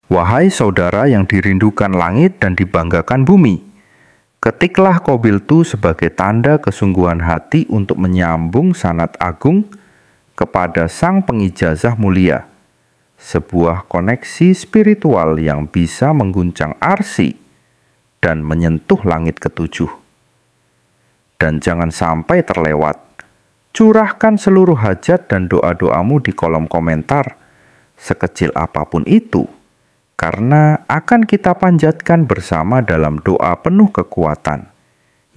Wahai saudara yang dirindukan langit dan dibanggakan bumi, ketiklah Qobiltu sebagai tanda kesungguhan hati untuk menyambung sanad agung kepada Sang Pengijazah mulia, sebuah koneksi spiritual yang bisa mengguncang arsy dan menyentuh langit ketujuh. Dan jangan sampai terlewat, curahkan seluruh hajat dan doa-doamu di kolom komentar, sekecil apapun itu, karena akan kita panjatkan bersama dalam doa penuh kekuatan,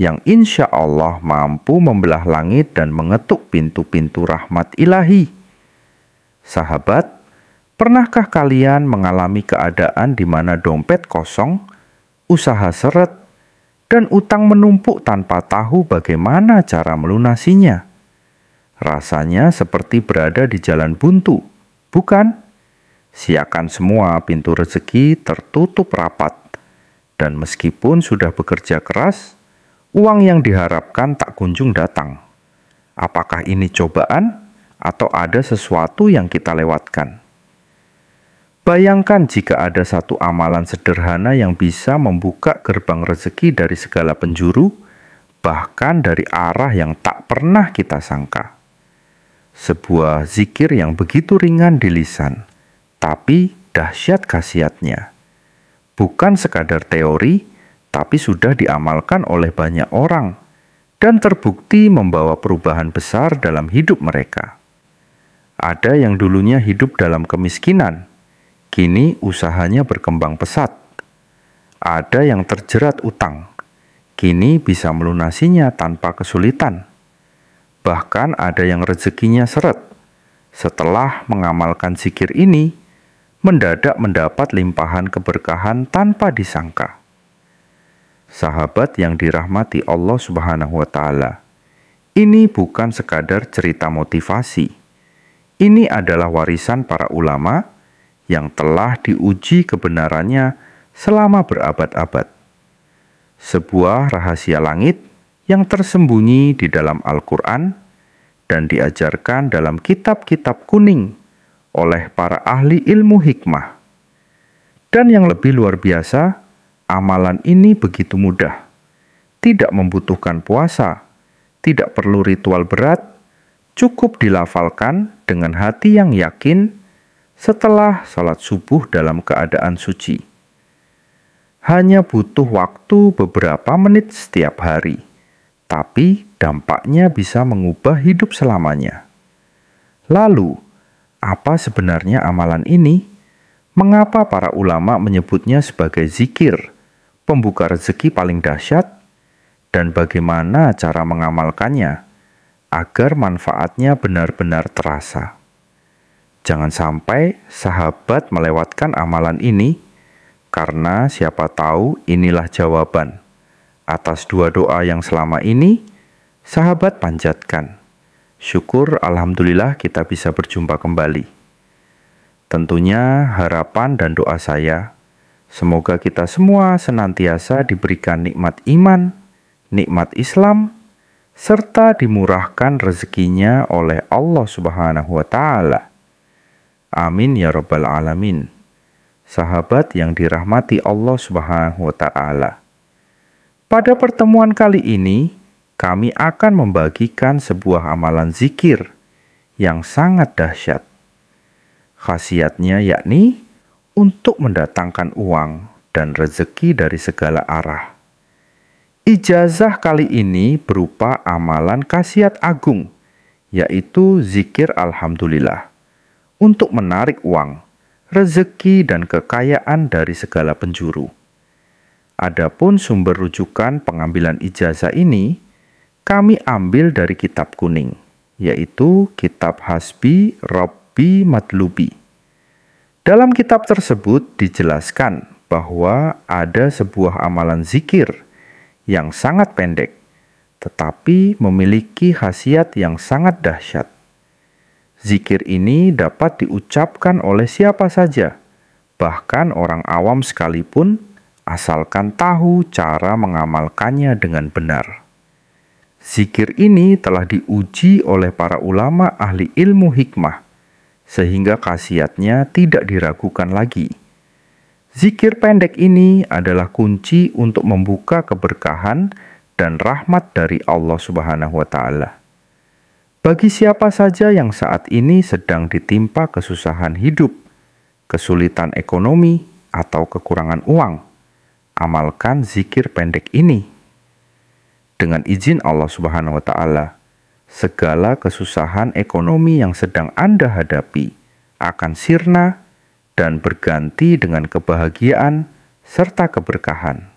yang insya Allah mampu membelah langit dan mengetuk pintu-pintu rahmat ilahi. Sahabat, pernahkah kalian mengalami keadaan di mana dompet kosong, usaha seret, dan utang menumpuk tanpa tahu bagaimana cara melunasinya? Rasanya seperti berada di jalan buntu, bukan? Siakan semua pintu rezeki tertutup rapat, dan meskipun sudah bekerja keras, uang yang diharapkan tak kunjung datang. Apakah ini cobaan atau ada sesuatu yang kita lewatkan? Bayangkan jika ada satu amalan sederhana yang bisa membuka gerbang rezeki dari segala penjuru, bahkan dari arah yang tak pernah kita sangka. Sebuah zikir yang begitu ringan di lisan, tapi dahsyat khasiatnya. Bukan sekadar teori, tapi sudah diamalkan oleh banyak orang dan terbukti membawa perubahan besar dalam hidup mereka. Ada yang dulunya hidup dalam kemiskinan, kini usahanya berkembang pesat. Ada yang terjerat utang, kini bisa melunasinya tanpa kesulitan. Bahkan ada yang rezekinya seret. Setelah mengamalkan zikir ini, mendadak mendapat limpahan keberkahan tanpa disangka. Sahabat yang dirahmati Allah Subhanahu wa Ta'ala, ini bukan sekadar cerita motivasi. Ini adalah warisan para ulama yang telah diuji kebenarannya selama berabad-abad. Sebuah rahasia langit yang tersembunyi di dalam Al-Quran dan diajarkan dalam kitab-kitab kuning oleh para ahli ilmu hikmah. Dan yang lebih luar biasa, amalan ini begitu mudah. Tidak membutuhkan puasa, tidak perlu ritual berat, cukup dilafalkan dengan hati yang yakin setelah sholat subuh dalam keadaan suci. Hanya butuh waktu beberapa menit setiap hari, tapi dampaknya bisa mengubah hidup selamanya. Lalu, apa sebenarnya amalan ini? Mengapa para ulama menyebutnya sebagai zikir, pembuka rezeki paling dahsyat? Dan bagaimana cara mengamalkannya agar manfaatnya benar-benar terasa? Jangan sampai sahabat melewatkan amalan ini, karena siapa tahu inilah jawaban atas dua doa yang selama ini sahabat panjatkan. Syukur alhamdulillah kita bisa berjumpa kembali. Tentunya harapan dan doa saya, semoga kita semua senantiasa diberikan nikmat iman, nikmat Islam, serta dimurahkan rezekinya oleh Allah Subhanahu wa Ta'ala. Amin ya Rabbal Alamin. Sahabat yang dirahmati Allah Subhanahu wa Ta'ala, pada pertemuan kali ini, kami akan membagikan sebuah amalan zikir yang sangat dahsyat. Khasiatnya yakni untuk mendatangkan uang dan rezeki dari segala arah. Ijazah kali ini berupa amalan khasiat agung, yaitu zikir Alhamdulillah, untuk menarik uang, rezeki, dan kekayaan dari segala penjuru. Adapun sumber rujukan pengambilan ijazah ini, kami ambil dari kitab kuning, yaitu kitab Hasbi Rabbi Matlubi. Dalam kitab tersebut dijelaskan bahwa ada sebuah amalan zikir yang sangat pendek, tetapi memiliki khasiat yang sangat dahsyat. Zikir ini dapat diucapkan oleh siapa saja, bahkan orang awam sekalipun, asalkan tahu cara mengamalkannya dengan benar. Zikir ini telah diuji oleh para ulama ahli ilmu hikmah, sehingga khasiatnya tidak diragukan lagi. Zikir pendek ini adalah kunci untuk membuka keberkahan dan rahmat dari Allah Subhanahu wa Ta'ala. Bagi siapa saja yang saat ini sedang ditimpa kesusahan hidup, kesulitan ekonomi, atau kekurangan uang, amalkan zikir pendek ini. Dengan izin Allah Subhanahu wa Ta'ala, segala kesusahan ekonomi yang sedang Anda hadapi akan sirna dan berganti dengan kebahagiaan serta keberkahan.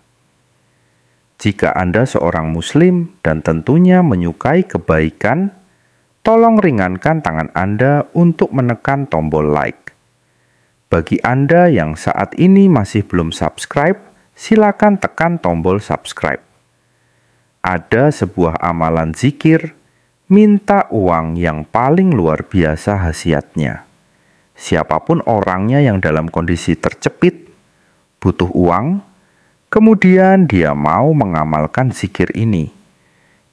Jika Anda seorang Muslim dan tentunya menyukai kebaikan, tolong ringankan tangan Anda untuk menekan tombol like. Bagi Anda yang saat ini masih belum subscribe, silakan tekan tombol subscribe. Ada sebuah amalan zikir, minta uang yang paling luar biasa khasiatnya. Siapapun orangnya yang dalam kondisi tercepit, butuh uang, kemudian dia mau mengamalkan zikir ini.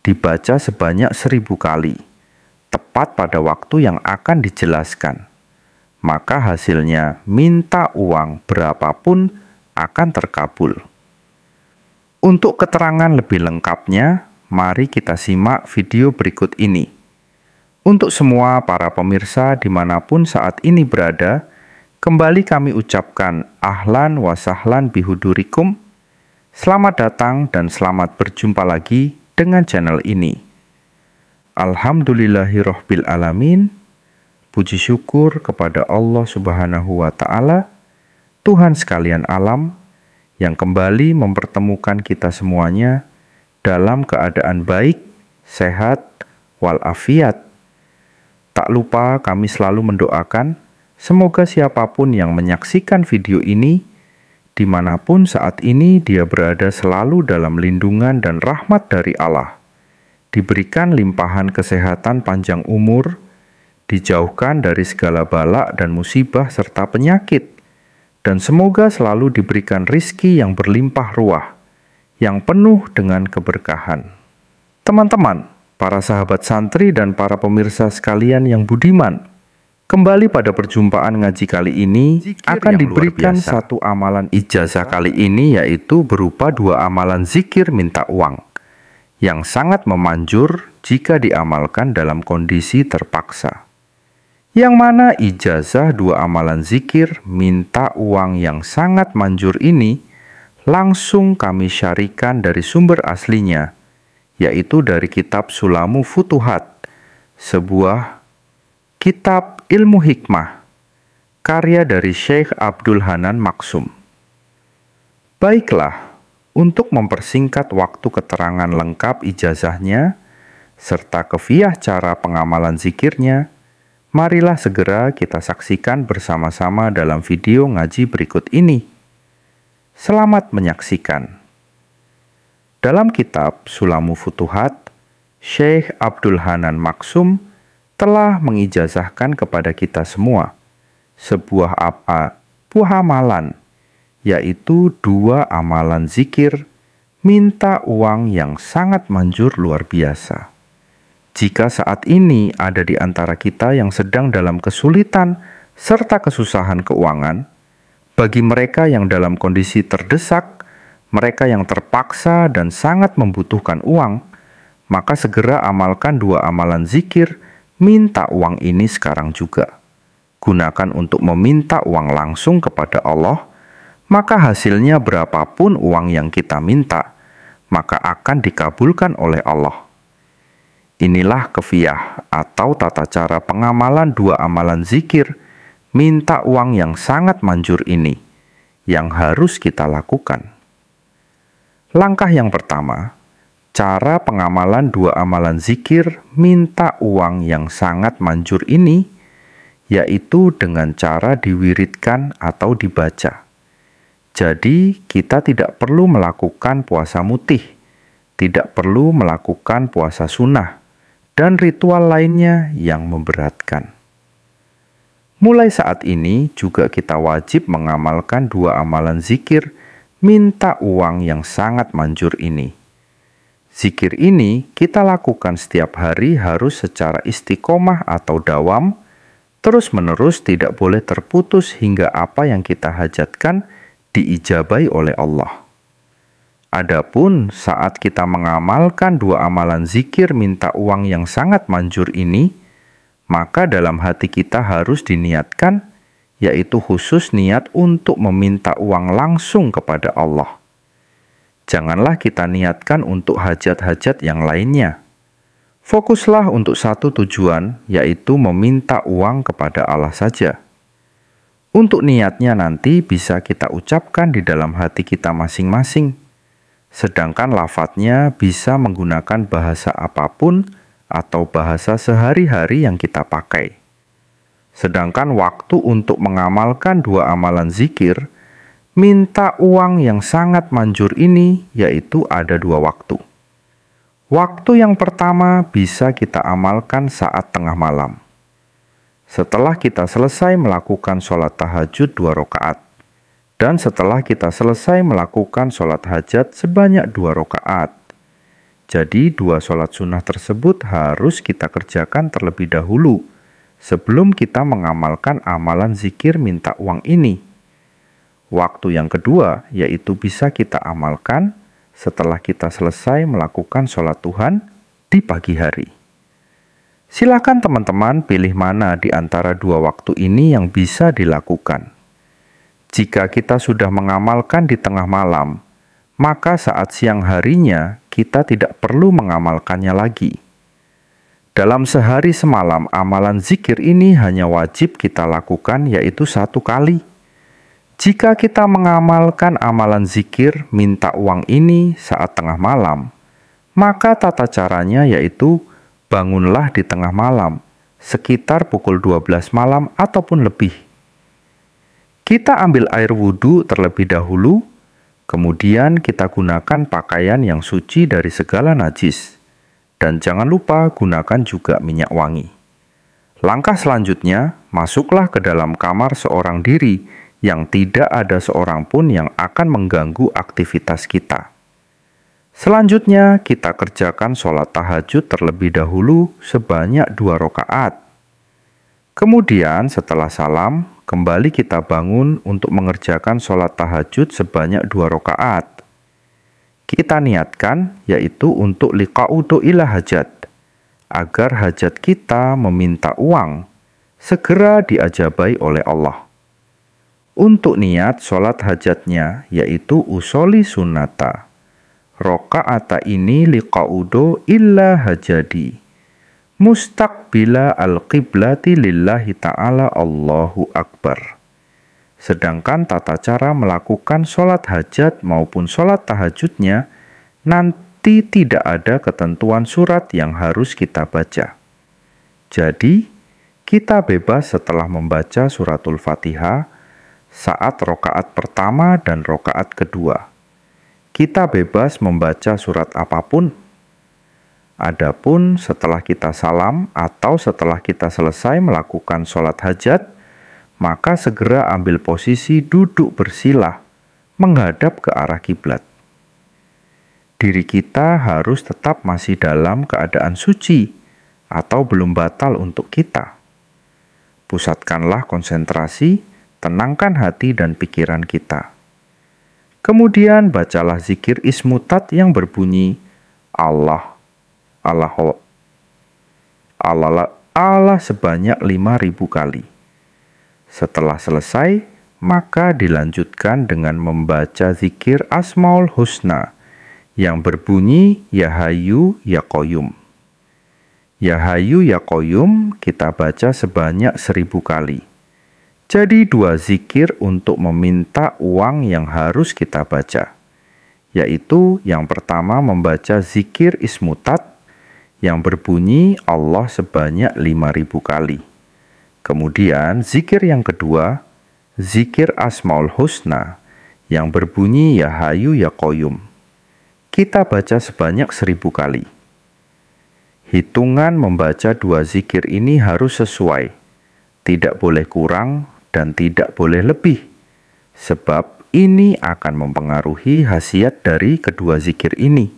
Dibaca sebanyak 1000 kali, tepat pada waktu yang akan dijelaskan. Maka hasilnya minta uang berapapun akan terkabul. Untuk keterangan lebih lengkapnya, mari kita simak video berikut ini. Untuk semua para pemirsa dimanapun saat ini berada, kembali kami ucapkan ahlan wa sahlan bihudurikum. Selamat datang dan selamat berjumpa lagi dengan channel ini. Alhamdulillahirabbil alamin. Puji syukur kepada Allah Subhanahu wa Ta'ala, Tuhan sekalian alam, yang kembali mempertemukan kita semuanya dalam keadaan baik, sehat, walafiat. Tak lupa kami selalu mendoakan, semoga siapapun yang menyaksikan video ini, dimanapun saat ini dia berada selalu dalam lindungan dan rahmat dari Allah, diberikan limpahan kesehatan panjang umur, dijauhkan dari segala bala dan musibah serta penyakit, dan semoga selalu diberikan rizki yang berlimpah ruah, yang penuh dengan keberkahan. Teman-teman, para sahabat santri dan para pemirsa sekalian yang budiman, kembali pada perjumpaan ngaji kali ini akan diberikan satu amalan ijazah kali ini, yaitu berupa 2 amalan zikir minta uang yang sangat memanjur jika diamalkan dalam kondisi terpaksa. Yang mana ijazah 2 amalan zikir minta uang yang sangat manjur ini langsung kami syarikan dari sumber aslinya, yaitu dari kitab Sulamu Futuhat, sebuah kitab ilmu hikmah, karya dari Syekh Abdul Hanan Maksum. Baiklah, untuk mempersingkat waktu keterangan lengkap ijazahnya, serta kefiah cara pengamalan zikirnya, marilah segera kita saksikan bersama-sama dalam video ngaji berikut ini. Selamat menyaksikan. Dalam kitab Sulamu Futuhat, Syekh Abdul Hanan Maksum telah mengijazahkan kepada kita semua sebuah buah amalan, yaitu 2 amalan zikir minta uang yang sangat manjur luar biasa. Jika saat ini ada di antara kita yang sedang dalam kesulitan serta kesusahan keuangan, bagi mereka yang dalam kondisi terdesak, mereka yang terpaksa dan sangat membutuhkan uang, maka segera amalkan 2 amalan zikir minta uang ini sekarang juga. Gunakan untuk meminta uang langsung kepada Allah, maka hasilnya berapapun uang yang kita minta, maka akan dikabulkan oleh Allah. Inilah kefiah atau tata cara pengamalan 2 amalan zikir minta uang yang sangat manjur ini, yang harus kita lakukan. Langkah yang pertama, cara pengamalan 2 amalan zikir minta uang yang sangat manjur ini, yaitu dengan cara diwiridkan atau dibaca. Jadi, kita tidak perlu melakukan puasa mutih, tidak perlu melakukan puasa sunnah, dan ritual lainnya yang memberatkan. Mulai saat ini juga kita wajib mengamalkan 2 amalan zikir minta uang yang sangat manjur ini. Zikir ini kita lakukan setiap hari harus secara istiqomah atau dawam, terus-menerus, tidak boleh terputus hingga apa yang kita hajatkan diijabai oleh Allah. Adapun saat kita mengamalkan dua amalan zikir minta uang yang sangat manjur ini, maka dalam hati kita harus diniatkan, yaitu khusus niat untuk meminta uang langsung kepada Allah. Janganlah kita niatkan untuk hajat-hajat yang lainnya. Fokuslah untuk satu tujuan, yaitu meminta uang kepada Allah saja. Untuk niatnya nanti bisa kita ucapkan di dalam hati kita masing-masing. Sedangkan lafadznya bisa menggunakan bahasa apapun atau bahasa sehari-hari yang kita pakai. Sedangkan waktu untuk mengamalkan dua amalan zikir, minta uang yang sangat manjur ini, yaitu ada dua waktu. Waktu yang pertama bisa kita amalkan saat tengah malam. Setelah kita selesai melakukan sholat tahajud 2 rakaat. Dan setelah kita selesai melakukan sholat hajat sebanyak 2 rakaat. Jadi 2 sholat sunnah tersebut harus kita kerjakan terlebih dahulu sebelum kita mengamalkan amalan zikir minta uang ini. Waktu yang kedua yaitu bisa kita amalkan setelah kita selesai melakukan sholat Tuhan di pagi hari. Silakan teman-teman pilih mana di antara dua waktu ini yang bisa dilakukan. Jika kita sudah mengamalkan di tengah malam, maka saat siang harinya kita tidak perlu mengamalkannya lagi. Dalam sehari semalam, amalan zikir ini hanya wajib kita lakukan yaitu 1 kali. Jika kita mengamalkan amalan zikir minta uang ini saat tengah malam, maka tata caranya yaitu bangunlah di tengah malam, sekitar pukul 12 malam ataupun lebih. Kita ambil air wudhu terlebih dahulu, kemudian kita gunakan pakaian yang suci dari segala najis. Dan jangan lupa gunakan juga minyak wangi. Langkah selanjutnya, masuklah ke dalam kamar seorang diri yang tidak ada seorang pun yang akan mengganggu aktivitas kita. Selanjutnya, kita kerjakan sholat tahajud terlebih dahulu sebanyak 2 rakaat. Kemudian setelah salam, kembali kita bangun untuk mengerjakan sholat tahajud sebanyak 2 rakaat. Kita niatkan yaitu untuk liqa'udu ila hajat, agar hajat kita meminta uang segera diajabai oleh Allah. Untuk niat sholat hajatnya yaitu usoli sunnata, roka'ata ini liqa'udu illa hajadi, mustaqbila al-qiblati lillahi ta'ala Allahu Akbar. Sedangkan tata cara melakukan sholat hajat maupun sholat tahajudnya nanti tidak ada ketentuan surat yang harus kita baca. Jadi, kita bebas setelah membaca suratul Fatihah saat rokaat pertama dan rokaat kedua. Kita bebas membaca surat apapun. Adapun setelah kita salam atau setelah kita selesai melakukan sholat hajat, maka segera ambil posisi duduk bersila menghadap ke arah kiblat. Diri kita harus tetap masih dalam keadaan suci atau belum batal untuk kita. Pusatkanlah konsentrasi, tenangkan hati dan pikiran kita. Kemudian bacalah zikir ismutat yang berbunyi Allah, Allah, Allah, Allah sebanyak 5.000 kali. Setelah selesai, maka dilanjutkan dengan membaca zikir Asmaul Husna yang berbunyi Ya Hayyu Ya Qayyum. Ya Hayyu Ya Qayyum kita baca sebanyak 1.000 kali. Jadi 2 zikir untuk meminta uang yang harus kita baca, yaitu yang pertama membaca zikir ismutat yang berbunyi Allah sebanyak 5.000 kali. Kemudian zikir yang kedua, zikir Asmaul Husna yang berbunyi Ya Hayyu Ya Qayyum. Kita baca sebanyak 1.000 kali. Hitungan membaca 2 zikir ini harus sesuai, tidak boleh kurang dan tidak boleh lebih, sebab ini akan mempengaruhi khasiat dari kedua zikir ini.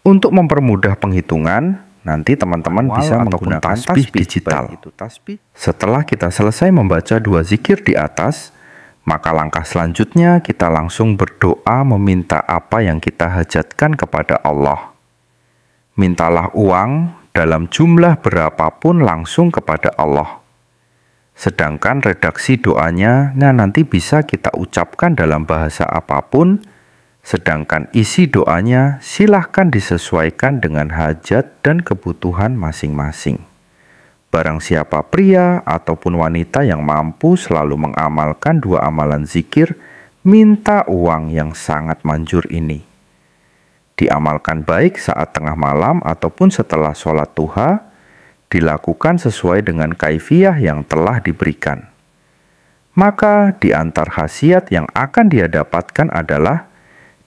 Untuk mempermudah penghitungan, nanti teman-teman bisa menggunakan tasbih digital. Setelah kita selesai membaca 2 zikir di atas, Maka langkah selanjutnya kita langsung berdoa meminta apa yang kita hajatkan kepada Allah. Mintalah uang dalam jumlah berapapun langsung kepada Allah. Sedangkan redaksi doanya nanti bisa kita ucapkan dalam bahasa apapun, sedangkan isi doanya silahkan disesuaikan dengan hajat dan kebutuhan masing-masing. Barang siapa pria ataupun wanita yang mampu selalu mengamalkan dua amalan zikir, minta uang yang sangat manjur ini. Diamalkan baik saat tengah malam ataupun setelah sholat duha, dilakukan sesuai dengan kaifiyah yang telah diberikan. Maka di antar khasiat yang akan dia dapatkan adalah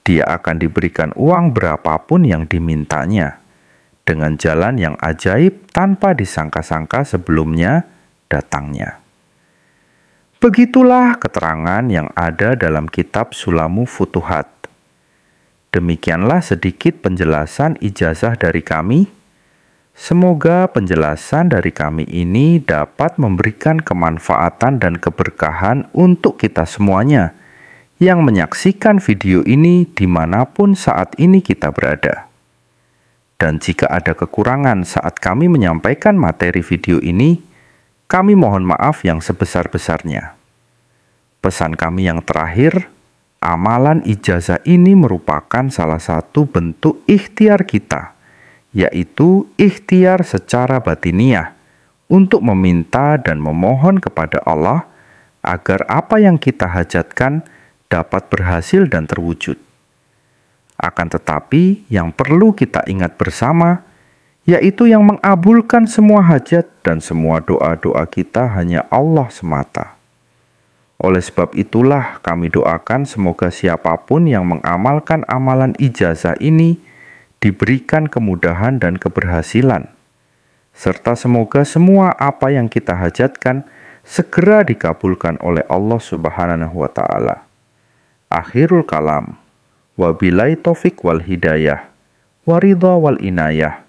dia akan diberikan uang berapapun yang dimintanya, dengan jalan yang ajaib tanpa disangka-sangka sebelumnya datangnya. Begitulah keterangan yang ada dalam kitab Sulamu Futuhat. Demikianlah sedikit penjelasan ijazah dari kami. Semoga penjelasan dari kami ini dapat memberikan kemanfaatan dan keberkahan untuk kita semuanya yang menyaksikan video ini dimanapun saat ini kita berada. Dan jika ada kekurangan saat kami menyampaikan materi video ini, kami mohon maaf yang sebesar-besarnya. Pesan kami yang terakhir, amalan ijazah ini merupakan salah satu bentuk ikhtiar kita, yaitu ikhtiar secara batiniah untuk meminta dan memohon kepada Allah agar apa yang kita hajatkan dapat berhasil dan terwujud. Akan tetapi, yang perlu kita ingat bersama, yaitu yang mengabulkan semua hajat dan semua doa-doa kita hanya Allah semata. Oleh sebab itulah kami doakan semoga siapapun yang mengamalkan amalan ijazah ini diberikan kemudahan dan keberhasilan, serta semoga semua apa yang kita hajatkan segera dikabulkan oleh Allah Subhanahu wa Ta'ala. Akhirul kalam, wabillahi taufik wal hidayah, waridha wal inayah.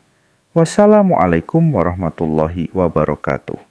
Wassalamualaikum warahmatullahi wabarakatuh.